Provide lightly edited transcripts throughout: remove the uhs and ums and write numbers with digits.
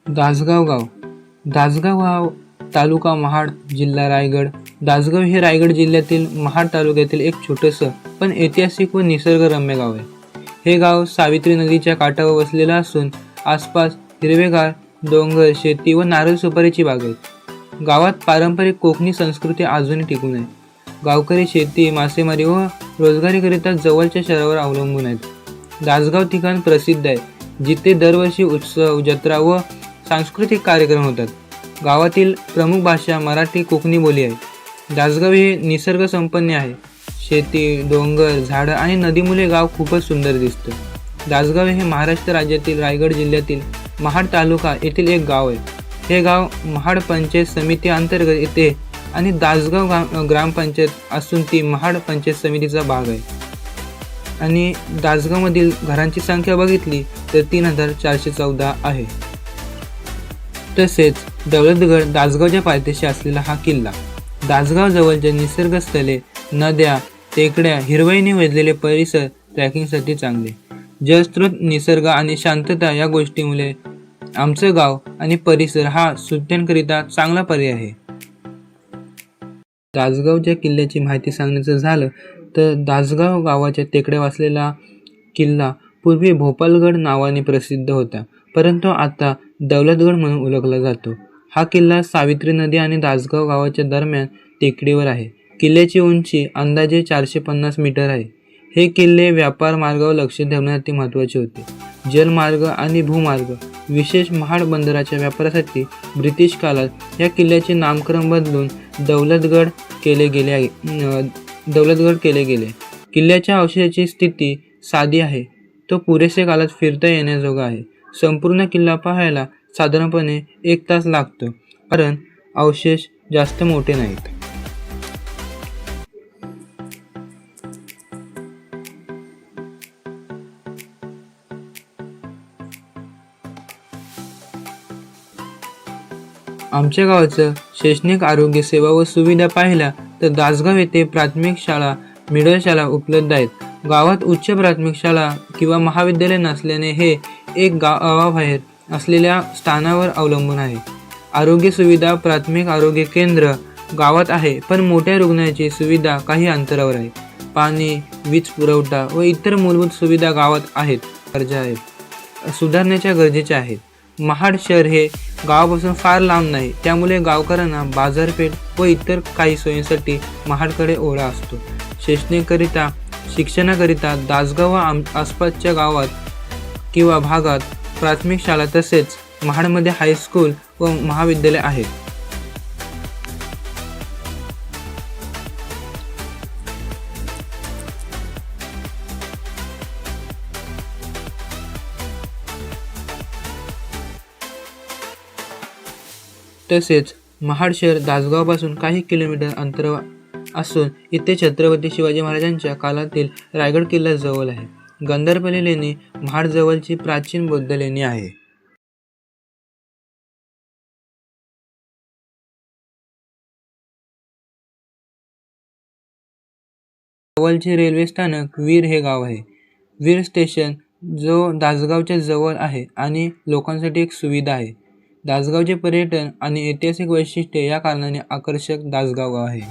दासगाव गाव. दासगाव गाव तालुका महाड, जिल्हा रायगड. दासगाव हे रायगड जिल्ह्यातील महाड तालुक्यातील एक छोटंसं पण ऐतिहासिक व निसर्गरम्य गाव आहे. हे गाव सावित्री नदीच्या काठावर वसलेलं असून आसपास हिरवेगार डोंगर, शेती व नारळ सुपारीची बाग आहेत. गावात पारंपरिक कोकणी संस्कृती अजूनही टिकून आहे. गावकरी शेती, मासेमारी व रोजगारीकरिता जवळच्या शहरावर अवलंबून आहेत. दासगाव ठिकाण प्रसिद्ध आहे, जिथे दरवर्षी उत्सव, जत्रा व सांस्कृतिक कार्यक्रम होतात. गावातील प्रमुख भाषा मराठी, कोकणी बोली आहे. दासगाव हे निसर्ग संपन्न आहे. शेती, डोंगर, झाडं आणि नदीमुळे गाव खूपच सुंदर दिसतं. दासगाव हे महाराष्ट्र राज्यातील रायगड जिल्ह्यातील महाड तालुका येथील एक गाव आहे. हे गाव महाड पंचायत समिती अंतर्गत येते आणि दासगाव ग्रामपंचायत असून ती महाड पंचायत समितीचा भाग आहे. आणि दासगावमधील घरांची संख्या बघितली तर 3414 आहे. तसेच दौलतगड दासगावच्या पायथ्याशी असलेला हा किल्ला. दासगाव जवळच्या निसर्गस्थळे, नद्या, टेकड्या, हिरवळीने वेधलेले परिसर ट्रॅकिंगसाठी चांगले. जलस्रोत, निसर्ग आणि शांतता या गोष्टीमुळे आमचं गाव आणि परिसर हा सुट्ट्यांकरिता चांगला पर्याय आहे. दासगावच्या किल्ल्याची माहिती सांगण्याचं झालं तर दासगाव गावाच्या टेकड्या वसलेला किल्ला पूर्वी भोपालगड नावाने प्रसिद्ध होता, परंतु आता दौलतगड म्हणून ओळखला जातो. हा किल्ला सावित्री नदी आणि दासगाव गावाच्या दरम्यान टेकडीवर आहे. किल्ल्याची उंची अंदाजे 450 मीटर आहे. हे किल्ले व्यापार मार्गावर लक्ष ठेवण्यासाठी महत्त्वाचे होते. जलमार्ग आणि भूमार्ग, विशेष महाड बंदराच्या व्यापारासाठी ब्रिटिश काळात या किल्ल्याचे नामकरण बदलून दौलतगड केले गेले. किल्ल्याच्या अवशेषाची स्थिती साधी आहे. तो पुरेसे काळात फिरता येण्याजोगा आहे. संपूर्ण किल्ला पाहायला साधारणपणे 1 तास लागतो, कारण अवशेष जास्त मोठे नाहीत. आमच्या गावाचं शैक्षणिक, आरोग्य सेवा व सुविधा पाहिल्या तर दासगाव येथे प्राथमिक शाळा, मिडल शाळा उपलब्ध आहेत. गावात उच्च प्राथमिक शाळा किंवा महाविद्यालय नसल्याने हे एक गावाबाहेर असलेल्या स्थानावर अवलंबून आहे. आरोग्य सुविधा, प्राथमिक आरोग्य केंद्र गावात आहे, पण मोठ्या रुग्णालयाची सुविधा काही अंतरावर आहे. पाणी, वीज पुरवठा व इतर मूलभूत सुविधा गावात सुधारण्याच्या गरजेच्या आहेत. महाड शहर हे गावापासून फार लांब नाही, त्यामुळे गावकऱ्यांना बाजारपेठ व इतर काही सोयींसाठी महाडकडे ओढा असतो. शिक्षणाकरिता दासगाव व आसपासच्या गावात किंवा भागात प्राथमिक शाळा तसेच महाडमध्ये हायस्कूल व महाविद्यालय आहेत. तसेच महाड शहर दासगावपासून काही किलोमीटर अंतरावर असून इथे छत्रपती शिवाजी महाराजांच्या काळातील रायगड किल्ला जवळ आहे. गंधारपल्ली लेणी महाड जवळची प्राचीन बौद्ध लेणी आहे. जवळचे रेल्वे स्थानक वीर हे गाव आहे. वीर स्टेशन जो दासगावच्या जवळ आहे आणि लोकांसाठी एक सुविधा आहे. दासगावचे पर्यटन आणि ऐतिहासिक वैशिष्ट्ये या कारणाने आकर्षक दासगाव गाव आहे.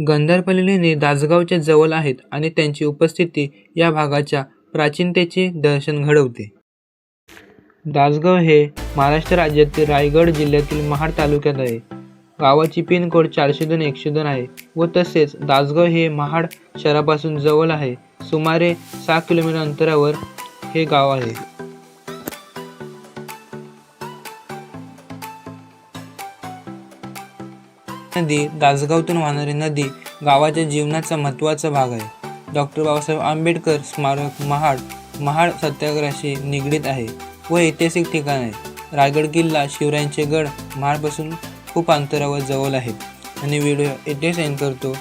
गंधारपल्ली लेणी दासगावच्या जवळ आहेत आणि त्यांची उपस्थिती या भागाच्या प्राचीनतेचे दर्शन घडवते. दासगाव हे महाराष्ट्र राज्यातील रायगड जिल्ह्यातील महाड तालुक्यात आहे. गावाची पिनकोड 402-102 आहे व तसेच दासगाव हे महाड शहरापासून जवळ आहे. सुमारे 6 किलोमीटर अंतरावर हे गाव आहे. नदी दासगावतून वाहणारी नदी गावाच्या जीवनाचा महत्त्वाचा भाग आहे. डॉक्टर बाबासाहेब आंबेडकर स्मारक महाड सत्याग्रहाशी निगडीत आहे व ऐतिहासिक ठिकाण आहे. रायगड किल्ला, शिवरायांचे गड महाडपासून खूप अंतरावर जवळ आहेत. आणि व्हिडिओ इथे सेंड करतो.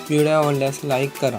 व्हिडिओ आवडल्यास लाईक करा.